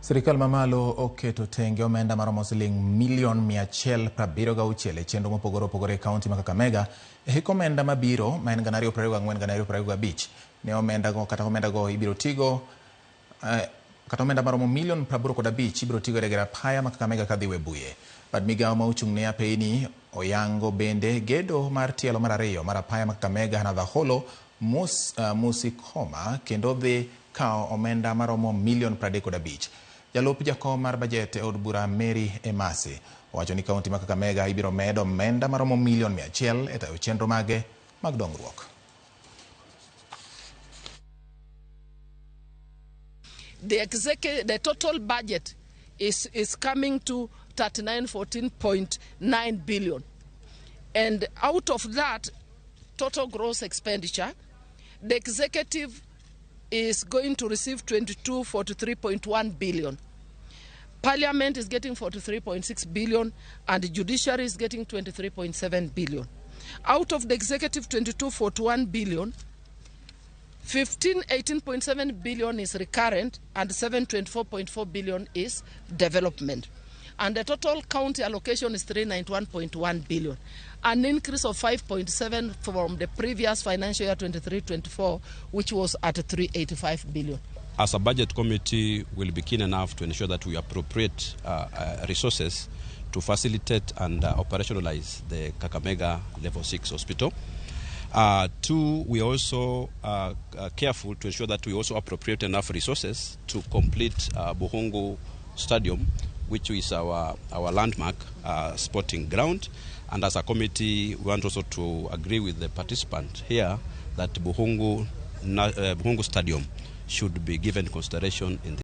Sirikal mamalo oketo thenge omenda maromo siling milion 176 e chenro mopogore opogore e kaonti ma Kakamega e hik omenda mabiro ma en 2024-2025. Ne omenda go kata omenda go ibiro tigo kata omenda maromo milion 85 ibiro tigo e apaya ma Kakamega kadhi Webuye. Bad migawo ma ochung' ne Piny oyango bende gedo mar tielo mar ariyo mar apaya ma Kakamega na Holo Musikoma kendo dhi kao omenda maromo milion 35. Jalup jakom mar bajet e od bura Mary Emasi owacho ni kaonti ma Kakamega ibiro medo omenda maromo milion 100 e tayo chenro mage mag dongruok. The total budget is coming to 3914.9 billion, and out of that total gross expenditure, the executive is going to receive 2243.1 billion. Parliament is getting 43.6 billion and the judiciary is getting 23.7 billion. Out of the executive 2241 billion, 1518.7 billion is recurrent and 724.4 billion is development. And the total county allocation is 391.1 billion, an increase of 5.7 from the previous financial year 23-24, which was at 385 billion. As a budget committee, we'll be keen enough to ensure that we appropriate resources to facilitate and operationalize the Kakamega Level 6 Hospital. Two, we also careful to ensure that we also appropriate enough resources to complete Buhungu Stadium, which is our landmark sporting ground. And as a committee, we want also to agree with the participant here that Buhungu Stadium should be given consideration in